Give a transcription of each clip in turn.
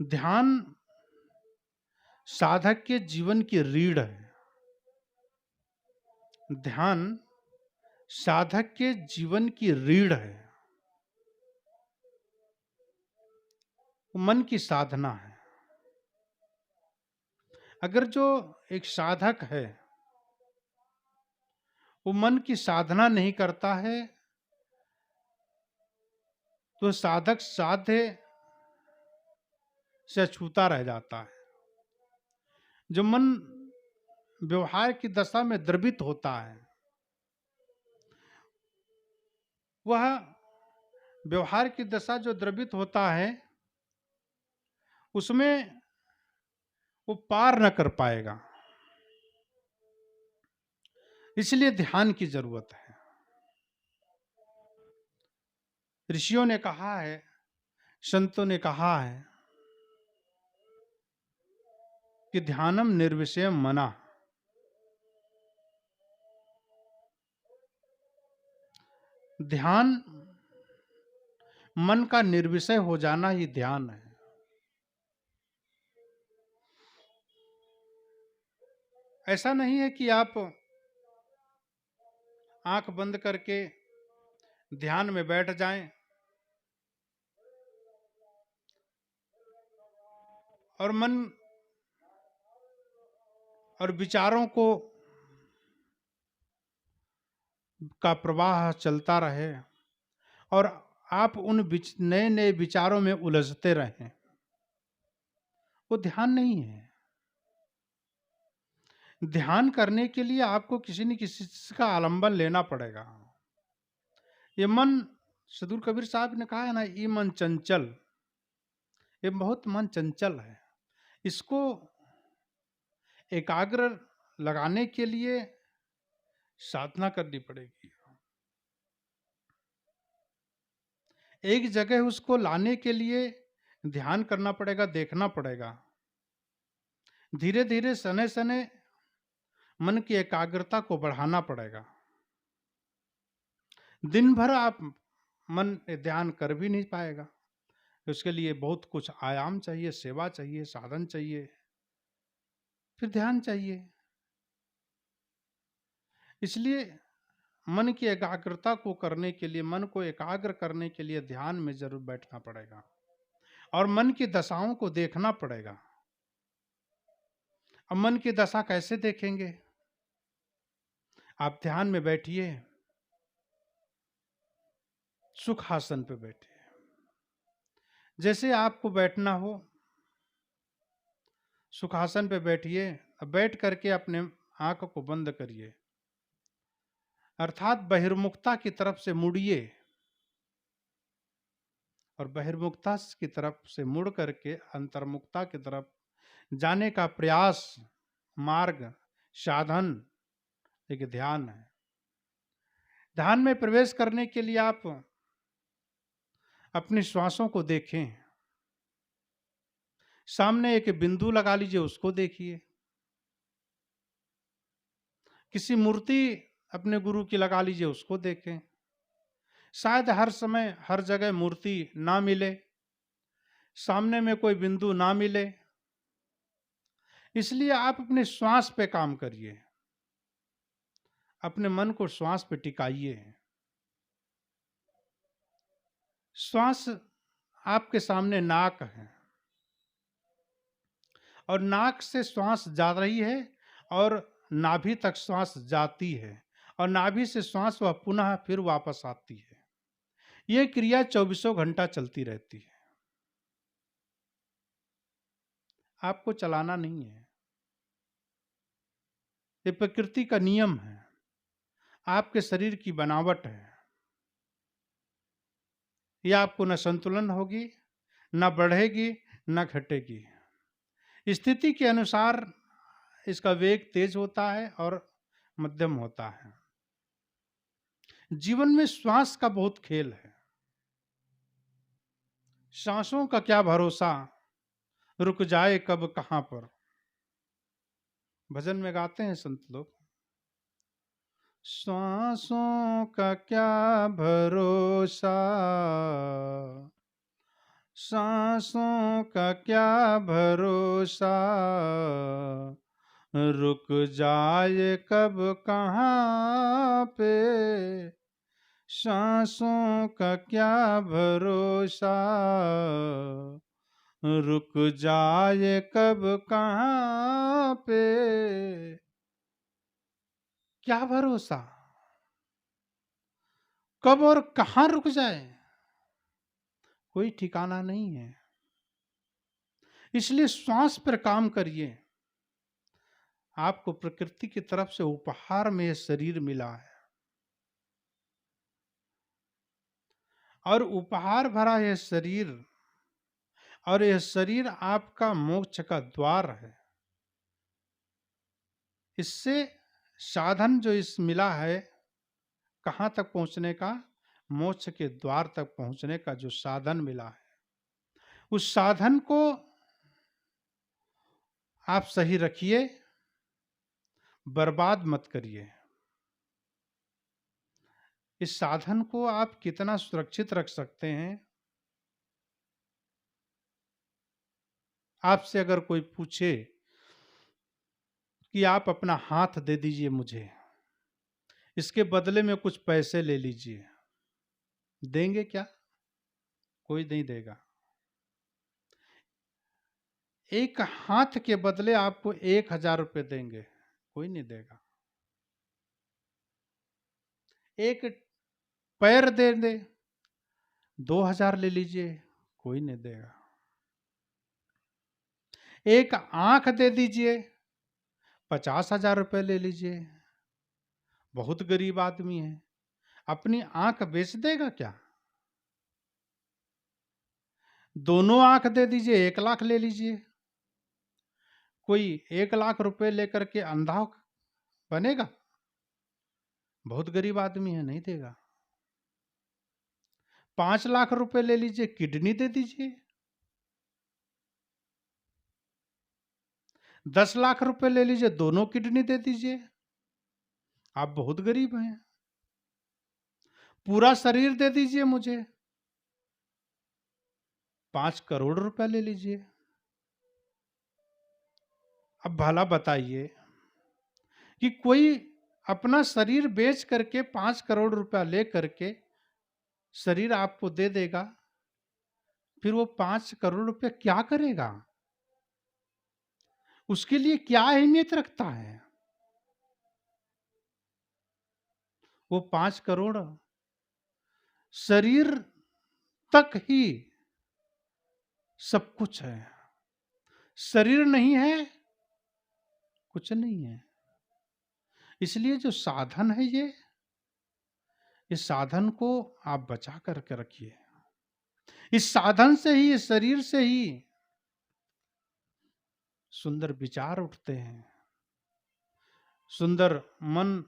ध्यान साधक के जीवन की रीढ़ है। ध्यान साधक के जीवन की रीढ़ है। मन की साधना है। अगर जो एक साधक है वो मन की साधना नहीं करता है तो साधक साध्य से अछूता रह जाता है। जो मन व्यवहार की दशा में द्रवित होता है वह व्यवहार की दशा जो द्रवित होता है उसमें वो पार न कर पाएगा। इसलिए ध्यान की जरूरत है। ऋषियों ने कहा है, संतों ने कहा है कि ध्यानम निर्विषयम मना। ध्यान मन का निर्विषय हो जाना ही ध्यान है। ऐसा नहीं है कि आप आंख बंद करके ध्यान में बैठ जाएं और मन और विचारों को का प्रवाह चलता रहे और आप उन नए नए विचारों में उलझते रहें। वो ध्यान नहीं है। ध्यान करने के लिए आपको किसी न किसी का आलंबन लेना पड़ेगा। ये मन, सदगुरु कबीर साहब ने कहा है ना, ये मन चंचल, ये बहुत मन चंचल है। इसको एकाग्र लगाने के लिए साधना करनी पड़ेगी। एक जगह उसको लाने के लिए ध्यान करना पड़ेगा, देखना पड़ेगा। धीरे धीरे सने सने मन की एकाग्रता को बढ़ाना पड़ेगा। दिन भर आप मन ध्यान कर भी नहीं पाएगा। उसके लिए बहुत कुछ आयाम चाहिए, सेवा चाहिए, साधन चाहिए, फिर ध्यान चाहिए। इसलिए मन की एकाग्रता को करने के लिए, मन को एकाग्र करने के लिए ध्यान में जरूर बैठना पड़ेगा और मन की दशाओं को देखना पड़ेगा। अब मन की दशा कैसे देखेंगे? आप ध्यान में बैठिए, सुखासन पे बैठिए। जैसे आपको बैठना हो सुखासन पे बैठिए। अब बैठ करके अपने आंख को बंद करिए, अर्थात बहिर्मुखता की तरफ से मुड़िए और बहिर्मुखता की तरफ से मुड़ करके अंतर्मुखता की तरफ जाने का प्रयास, मार्ग, साधन एक ध्यान है। ध्यान में प्रवेश करने के लिए आप अपनी श्वासों को देखें। सामने एक बिंदु लगा लीजिए, उसको देखिए। किसी मूर्ति अपने गुरु की लगा लीजिए, उसको देखें। शायद हर समय हर जगह मूर्ति ना मिले, सामने में कोई बिंदु ना मिले, इसलिए आप अपने श्वास पे काम करिए, अपने मन को श्वास पे टिकाइए। श्वास आपके सामने नाक है और नाक से श्वास जा रही है और नाभि तक श्वास जाती है और नाभि से श्वास वह पुनः फिर वापस आती है। यह क्रिया 24 घंटा चलती रहती है। आपको चलाना नहीं है। ये प्रकृति का नियम है, आपके शरीर की बनावट है। यह आपको न संतुलन होगी, न बढ़ेगी, न घटेगी। स्थिति के अनुसार इसका वेग तेज होता है और मध्यम होता है। जीवन में श्वास का बहुत खेल है। सांसों का क्या भरोसा, रुक जाए कब कहां पर। भजन में गाते हैं संत लोग, सांसों का क्या भरोसा, सांसों का क्या भरोसा, रुक जाए कब कहाँ पे, सांसों का क्या भरोसा, रुक जाए कब कहाँ पे, क्या भरोसा कब और कहाँ रुक जाए, कोई ठिकाना नहीं है। इसलिए श्वास पर काम करिए। आपको प्रकृति की तरफ से उपहार में यह शरीर मिला है, और उपहार भरा यह शरीर, और यह शरीर आपका मोक्ष का द्वार है। इससे साधन जो इस मिला है, कहां तक पहुंचने का, मोक्ष के द्वार तक पहुंचने का जो साधन मिला है, उस साधन को आप सही रखिए, बर्बाद मत करिए। इस साधन को आप कितना सुरक्षित रख सकते हैं, आपसे अगर कोई पूछे कि आप अपना हाथ दे दीजिए मुझे, इसके बदले में कुछ पैसे ले लीजिए, देंगे क्या? कोई नहीं देगा। एक हाथ के बदले आपको 1,000 रुपये देंगे, कोई नहीं देगा। एक पैर दे दे, 2,000 ले लीजिए, कोई नहीं देगा। एक आंख दे दीजिए, 50,000 रुपये ले लीजिए, बहुत गरीब आदमी है, अपनी आंख बेच देगा क्या? दोनों आंख दे दीजिए, 1,00,000 ले लीजिए। कोई 1,00,000 रुपए लेकर के अंधा बनेगा? बहुत गरीब आदमी है, नहीं देगा। 5,00,000 रुपए ले लीजिए, किडनी दे दीजिए। 10,00,000 रुपए ले लीजिए, दोनों किडनी दे दीजिए। आप बहुत गरीब हैं। पूरा शरीर दे दीजिए मुझे, 5 करोड़ रुपए ले लीजिए। अब भला बताइए कि कोई अपना शरीर बेच करके 5 करोड़ रुपया ले करके शरीर आपको दे देगा, फिर वो 5 करोड़ रुपए क्या करेगा? उसके लिए क्या अहमियत रखता है? वो 5 करोड़ शरीर तक ही सब कुछ है। शरीर नहीं है, कुछ नहीं है। इसलिए जो साधन है ये, इस साधन को आप बचा करके रखिए। इस साधन से ही, इस शरीर से ही सुंदर विचार उठते हैं, सुंदर मन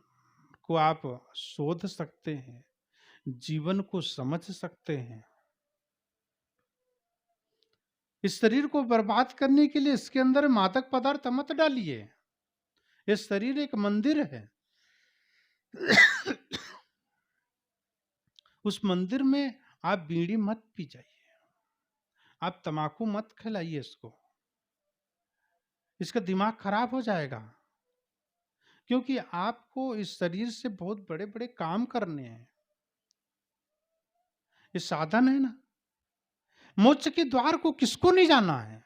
को आप शोध सकते हैं, जीवन को समझ सकते हैं। इस शरीर को बर्बाद करने के लिए इसके अंदर मादक पदार्थ मत डालिए। ये शरीर एक मंदिर है। उस मंदिर में आप बीड़ी मत पी जाइए, आप तमाकू मत खिलाइए इसको, इसका दिमाग खराब हो जाएगा। क्योंकि आपको इस शरीर से बहुत बड़े बड़े काम करने हैं। ये साधन है ना, मोक्ष के द्वार को किसको नहीं जाना है?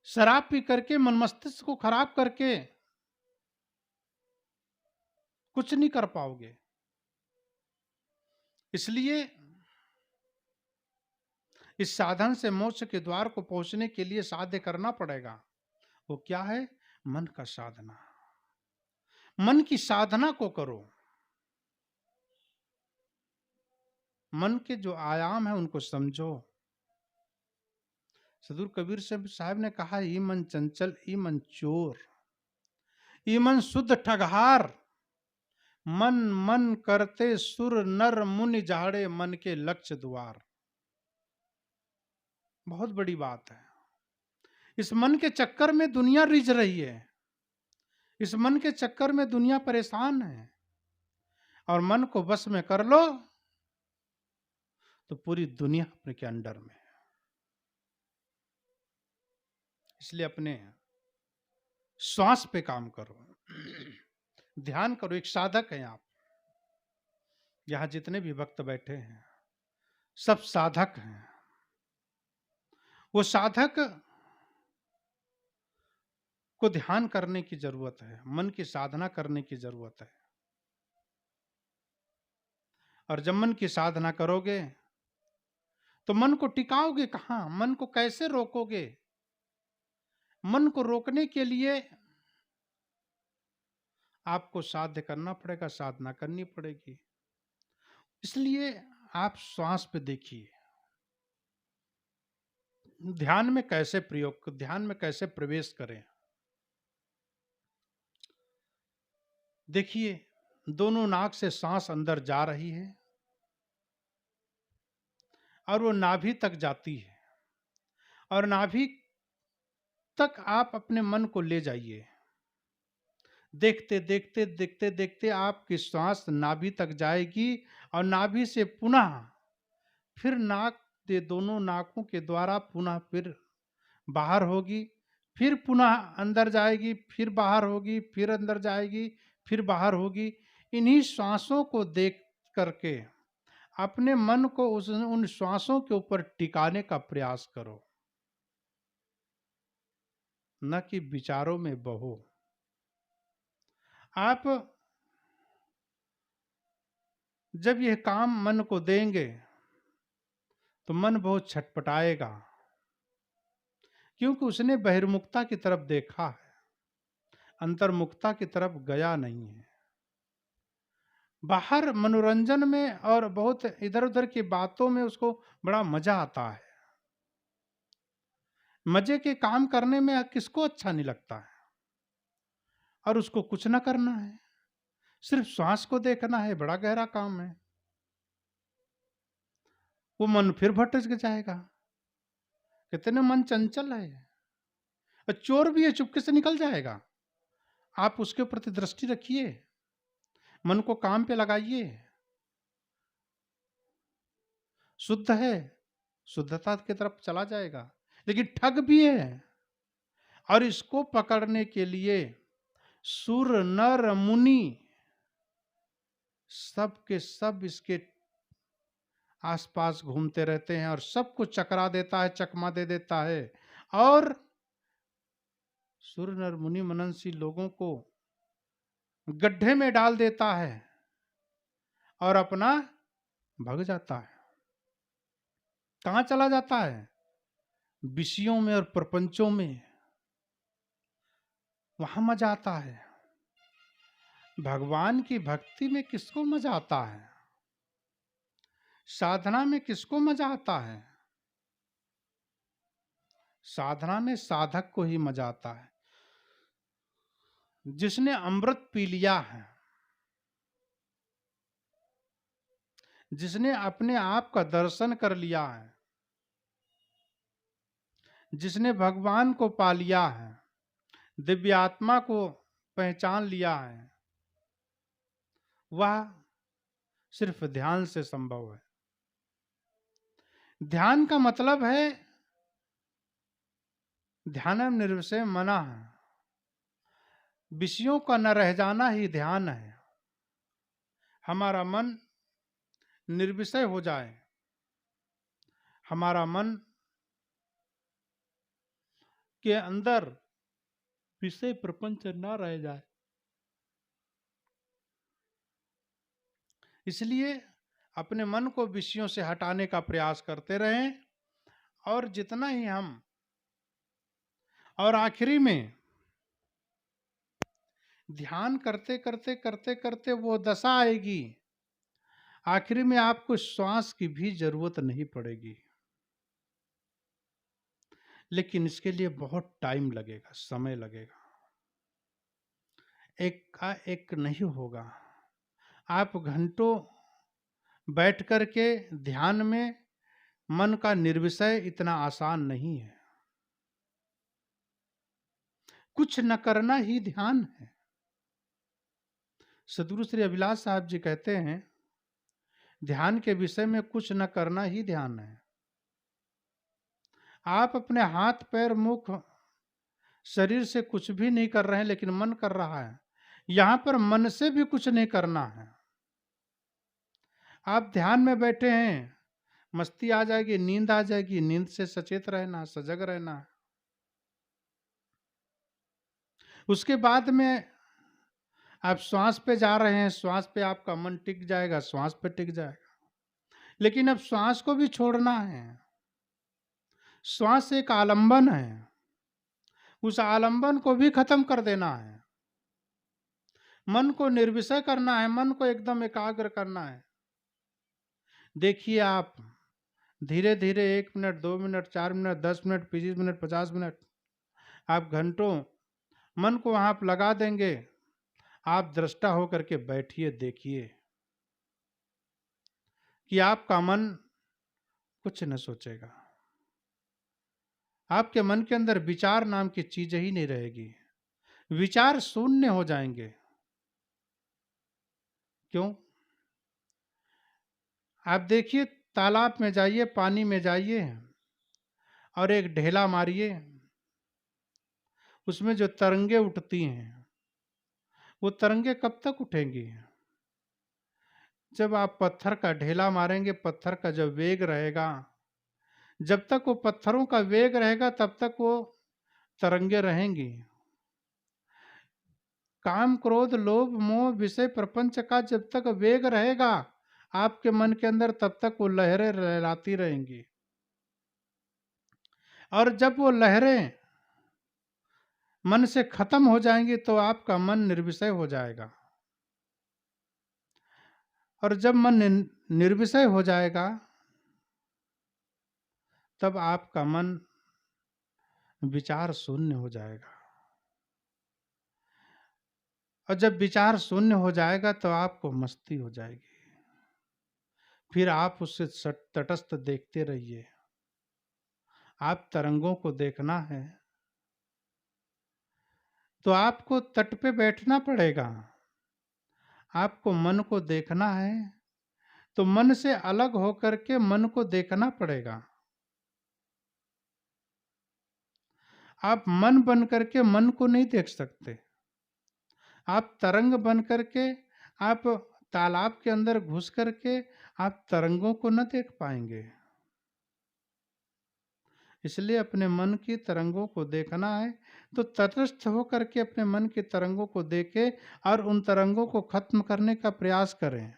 शराब पी करके, मन मस्तिष्क को खराब करके कुछ नहीं कर पाओगे। इसलिए इस साधन से मोक्ष के द्वार को पहुंचने के लिए साध्य करना पड़ेगा। वो क्या है? मन का साधना। मन की साधना को करो। मन के जो आयाम है उनको समझो। सदगुरु कबीर साहब ने कहा, ई मन चंचल, ई मन चोर, ई मन शुद्ध ठगहार, मन मन करते सुर नर मुनि जाड़े, मन के लक्ष्य द्वार। बहुत बड़ी बात है। इस मन के चक्कर में दुनिया रिझ रही है, इस मन के चक्कर में दुनिया परेशान है। और मन को बस में कर लो, तो पूरी दुनिया अपने के अंडर में है। इसलिए अपने श्वास पे काम करो, ध्यान करो। एक साधक हैं आप, यहां जितने भी भक्त बैठे हैं सब साधक हैं। वो साधक को ध्यान करने की जरूरत है, मन की साधना करने की जरूरत है। और जब मन की साधना करोगे तो मन को टिकाओगे कहां, मन को कैसे रोकोगे? मन को रोकने के लिए आपको साध्य करना पड़ेगा, साधना करनी पड़ेगी। इसलिए आप श्वास पे देखिए, ध्यान में कैसे प्रयोग, ध्यान में कैसे प्रवेश करें। देखिए, दोनों नाक से सांस अंदर जा रही है और वो नाभि तक जाती है, और नाभि तक आप अपने मन को ले जाइए। देखते देखते देखते देखते आपकी श्वास नाभि तक जाएगी और नाभि से पुनः फिर नाक के दोनों नाकों के द्वारा पुनः फिर बाहर होगी, फिर पुनः अंदर जाएगी, फिर बाहर होगी, फिर अंदर जाएगी, फिर बाहर होगी। इन्हीं श्वासों को देख करके अपने मन को उन श्वासों के ऊपर टिकाने का प्रयास करो, न कि विचारों में बहो। आप जब यह काम मन को देंगे तो मन बहुत छटपटाएगा, क्योंकि उसने बहिर्मुखता की तरफ देखा है, अंतर्मुखता की तरफ गया नहीं है। बाहर मनोरंजन में और बहुत इधर उधर की बातों में उसको बड़ा मजा आता है। मजे के काम करने में किसको अच्छा नहीं लगता है? और उसको कुछ ना करना है, सिर्फ श्वास को देखना है, बड़ा गहरा काम है। वो मन फिर भटक जाएगा। कितने मन चंचल है, और चोर भी है, चुपके से निकल जाएगा। आप उसके प्रति दृष्टि रखिए, मन को काम पे लगाइए। शुद्ध है, शुद्धता की तरफ चला जाएगा। लेकिन ठग भी है, और इसको पकड़ने के लिए सुर नर मुनि सब के सब इसके आसपास घूमते रहते हैं और सबको चकरा देता है, चकमा दे देता है, और सुर नर मुनि मननशी लोगों को गड्ढे में डाल देता है और अपना भग जाता है। कहां चला जाता है? विषयों में और प्रपंचों में। वहां मजा आता है। भगवान की भक्ति में किसको मजा आता है? साधना में किसको मजा आता है? साधना में साधक को ही मजा आता है, जिसने अमृत पी लिया है, जिसने अपने आप का दर्शन कर लिया है, जिसने भगवान को पा लिया है, दिव्य आत्मा को पहचान लिया है, वह सिर्फ ध्यान से संभव है। ध्यान का मतलब है ध्यानम निर्विषय मना है, विषयों का न रह जाना ही ध्यान है। हमारा मन निर्विषय हो जाए, हमारा मन के अंदर विषय प्रपंच न रह जाए। इसलिए अपने मन को विषयों से हटाने का प्रयास करते रहें, और जितना ही हम, और आखिरी में ध्यान करते करते करते करते वो दशा आएगी, आखिरी में आपको श्वास की भी जरूरत नहीं पड़ेगी। लेकिन इसके लिए बहुत टाइम लगेगा, समय लगेगा, एक का एक नहीं होगा। आप घंटों बैठ करके ध्यान में मन का निर्विषय इतना आसान नहीं है। कुछ न करना ही ध्यान है। सदगुरु श्री अभिलाष साहब जी कहते हैं ध्यान के विषय में कुछ न करना ही ध्यान है। आप अपने हाथ पैर मुख शरीर से कुछ भी नहीं कर रहे हैं, लेकिन मन कर रहा है। यहां पर मन से भी कुछ नहीं करना है। आप ध्यान में बैठे हैं, मस्ती आ जाएगी, नींद आ जाएगी, नींद से सचेत रहना, सजग रहना। उसके बाद में आप श्वास पे जा रहे हैं, श्वास पे आपका मन टिक जाएगा, श्वास पे टिक जाएगा। लेकिन अब श्वास को भी छोड़ना है। श्वास एक आलंबन है, उस आलंबन को भी खत्म कर देना है। मन को निर्विषय करना है, मन को एकदम एकाग्र करना है। देखिए आप धीरे धीरे 1 minute, 2 minute, 4 minute, 10 minute, 20 minute, 50 minute, आप घंटों मन को वहां आप लगा देंगे। आप दृष्टा होकर के बैठिए, देखिए कि आपका मन कुछ न सोचेगा। आपके मन के अंदर विचार नाम की चीज ही नहीं रहेगी। विचार शून्य हो जाएंगे। क्यों? आप देखिए, तालाब में जाइए, पानी में जाइए और एक ढेला मारिए, उसमें जो तरंगे उठती हैं, वो तरंगे कब तक उठेंगी? जब आप पत्थर का ढेला मारेंगे, पत्थर का जब वेग रहेगा, जब तक वो पत्थरों का वेग रहेगा तब तक वो तरंगे रहेंगी। काम क्रोध लोभ मोह विषय प्रपंच का जब तक वेग रहेगा आपके मन के अंदर, तब तक वो लहरें लहराती रहेंगी। और जब वो लहरें मन से खत्म हो जाएंगी तो आपका मन निर्विषय हो जाएगा। और जब मन निर्विषय हो जाएगा तब आपका मन विचार शून्य हो जाएगा। और जब विचार शून्य हो जाएगा तो आपको मस्ती हो जाएगी। फिर आप उससे तटस्थ देखते रहिए। आप तरंगों को देखना है तो आपको तट पे बैठना पड़ेगा। आपको मन को देखना है तो मन से अलग होकर के मन को देखना पड़ेगा। आप मन बन करके मन को नहीं देख सकते। आप तरंग बन करके, आप तालाब के अंदर घुस करके आप तरंगों को न देख पाएंगे। इसलिए अपने मन की तरंगों को देखना है तो तटस्थ होकर के अपने मन की तरंगों को देखें और उन तरंगों को खत्म करने का प्रयास करें।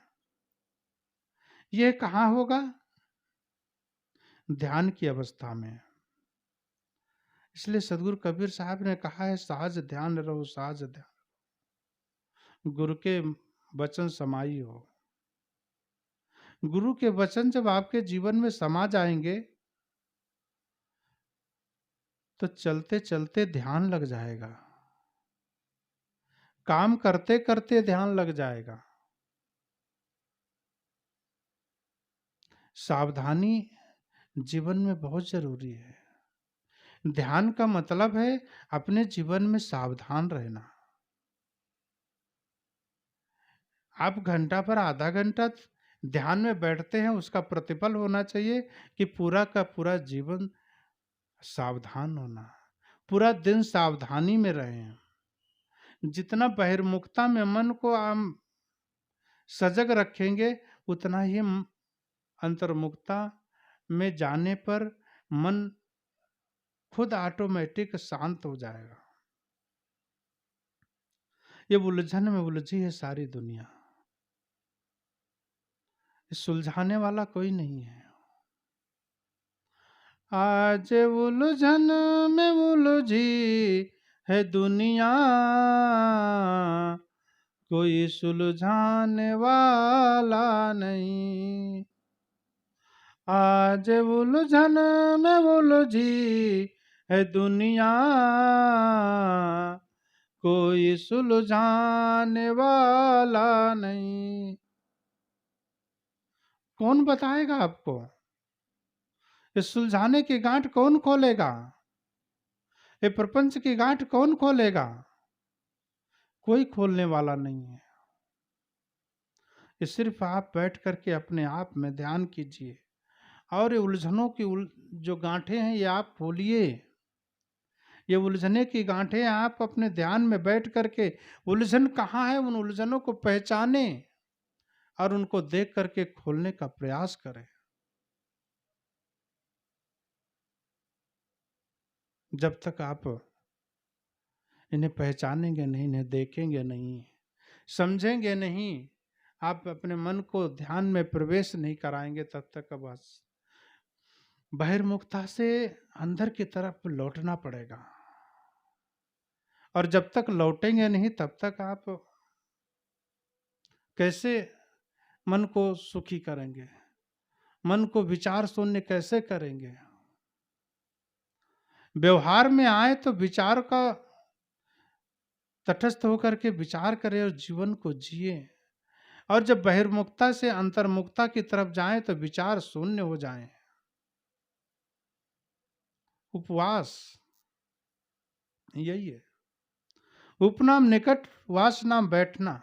यह कहाँ होगा? ध्यान की अवस्था में। इसलिए सदगुरु कबीर साहब ने कहा है, सहज ध्यान रहो, सहज ध्यान, गुरु के वचन समाई हो। गुरु के वचन जब आपके जीवन में समा जाएंगे तो चलते चलते ध्यान लग जाएगा, काम करते करते ध्यान लग जाएगा। सावधानी जीवन में बहुत जरूरी है। ध्यान का मतलब है अपने जीवन में सावधान रहना। आप घंटा पर आधा घंटा ध्यान में बैठते हैं, उसका प्रतिफल होना चाहिए कि पूरा का पूरा जीवन सावधान होना, पूरा दिन सावधानी में रहें। जितना बहिर्मुखता में मन को हम सजग रखेंगे उतना ही अंतर्मुखता में जाने पर मन खुद ऑटोमेटिक शांत हो जाएगा। ये उलझन में उलझी है सारी दुनिया, सुलझाने वाला कोई नहीं है। आज उलझन में उलझी है दुनिया, कोई सुलझाने वाला नहीं। आज उलझन में उलझी है दुनिया, कोई सुलझाने वाला नहीं। कौन बताएगा आपको? इस सुलझाने की गांठ कौन खोलेगा? ये प्रपंच की गांठ कौन खोलेगा? कोई खोलने वाला नहीं है। ये सिर्फ आप बैठ करके अपने आप में ध्यान कीजिए और ये उलझनों की जो गांठें हैं ये आप खोलिए। ये उलझने की गांठें आप अपने ध्यान में बैठ करके उलझन कहाँ है उन उलझनों को पहचाने और उनको देख करके खोलने का प्रयास करें। जब तक आप इन्हें पहचानेंगे नहीं, इन्हें देखेंगे नहीं, समझेंगे नहीं, आप अपने मन को ध्यान में प्रवेश नहीं कराएंगे, तब तक बस बहिर्मुखता से अंदर की तरफ लौटना पड़ेगा। और जब तक लौटेंगे नहीं तब तक आप कैसे मन को सुखी करेंगे, मन को विचार शून्य कैसे करेंगे। व्यवहार में आए तो विचार का तटस्थ होकर के विचार करें और जीवन को जिए। और जब बहिर्मुखता से अंतर्मुखता की तरफ जाएं तो विचार शून्य हो जाएं। उपवास यही है। उपनाम निकट, वास नाम बैठना।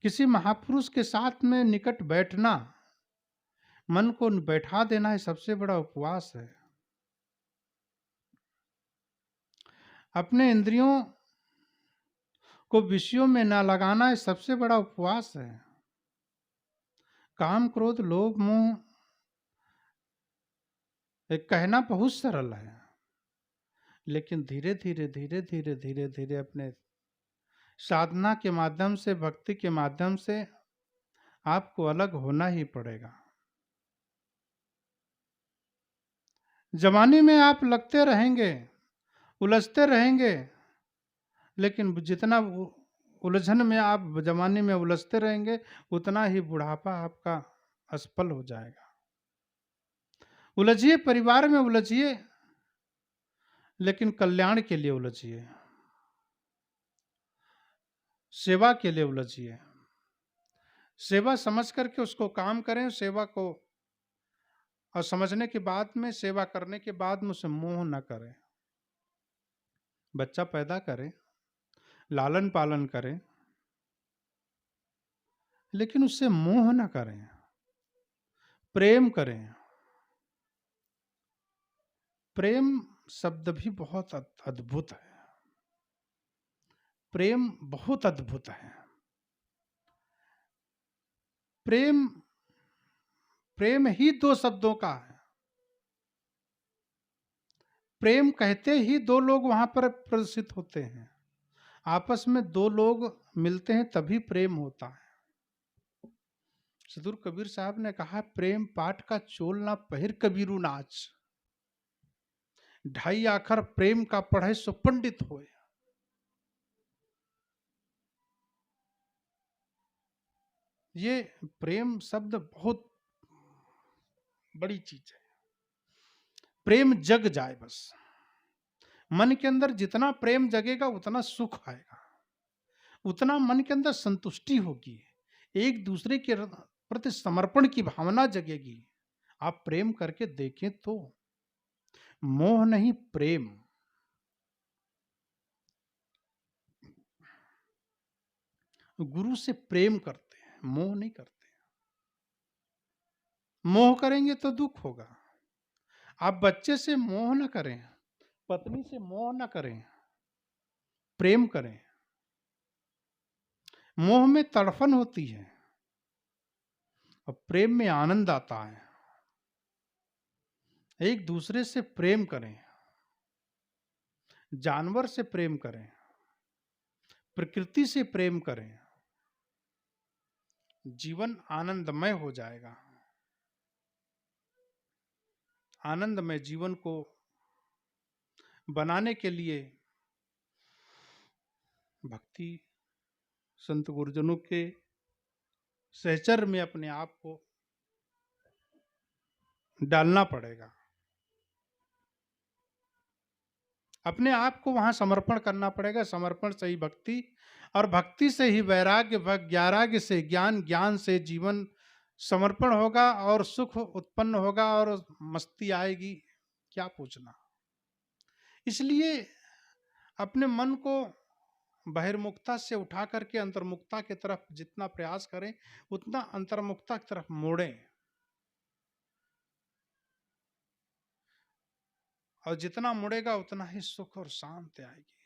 किसी महापुरुष के साथ में निकट बैठना, मन को बैठा देना है, सबसे बड़ा उपवास है। अपने इंद्रियों को विषयों में ना लगाना है, सबसे बड़ा उपवास है। काम क्रोध लोभ मोह एक कहना बहुत सरल है, लेकिन धीरे धीरे धीरे धीरे धीरे धीरे अपने साधना के माध्यम से, भक्ति के माध्यम से आपको अलग होना ही पड़ेगा। जवानी में आप लगते रहेंगे, उलझते रहेंगे, लेकिन जितना उलझन में आप जवानी में उलझते रहेंगे उतना ही बुढ़ापा आपका असफल हो जाएगा। उलझिए, परिवार में उलझिए, लेकिन कल्याण के लिए उलझिए, सेवा के लिए उलझिए। सेवा समझ करके उसको काम करें, सेवा को और समझने के बाद में, सेवा करने के बाद में उसे मोह न करें। बच्चा पैदा करें, लालन पालन करें, लेकिन उससे मोह न करें, प्रेम करें। प्रेम शब्द भी बहुत अद्भुत है। प्रेम बहुत अद्भुत है। प्रेम, प्रेम ही दो शब्दों का है। प्रेम कहते ही दो लोग वहां पर प्रदर्शित होते हैं। आपस में दो लोग मिलते हैं तभी प्रेम होता है। सदुर कबीर साहब ने कहा, प्रेम पाठ का चोल ना पहिर कबीरू नाच, ढाई आखर प्रेम का पढ़े सो पंडित होए। ये प्रेम शब्द बहुत बड़ी चीज है। प्रेम जग जाए बस। मन के अंदर जितना प्रेम जगेगा उतना सुख आएगा, उतना मन के अंदर संतुष्टि होगी, एक दूसरे के प्रति समर्पण की भावना जगेगी। आप प्रेम करके देखें तो, मोह नहीं प्रेम। गुरु से प्रेम करते हैं, मोह नहीं करते। मोह करेंगे तो दुख होगा। आप बच्चे से मोह न करें, पत्नी से मोह न करें, प्रेम करें। मोह में तड़फन होती है और प्रेम में आनंद आता है। एक दूसरे से प्रेम करें, जानवर से प्रेम करें, प्रकृति से प्रेम करें, जीवन आनंदमय हो जाएगा। आनंदमय जीवन को बनाने के लिए भक्ति, संत गुरुजनों के सहचर में अपने आप को डालना पड़ेगा। अपने आप को वहां समर्पण करना पड़ेगा। समर्पण से ही भक्ति, और भक्ति से ही वैराग्य, वैराग्य से ज्ञान, ज्ञान से जीवन समर्पण होगा और सुख उत्पन्न होगा और मस्ती आएगी, क्या पूछना। इसलिए अपने मन को बहिर्मुखता से उठा करके अंतर्मुखता की तरफ जितना प्रयास करें उतना अंतर्मुखता की तरफ मोड़ें, और जितना मुड़ेगा उतना ही सुख और शांति आएगी।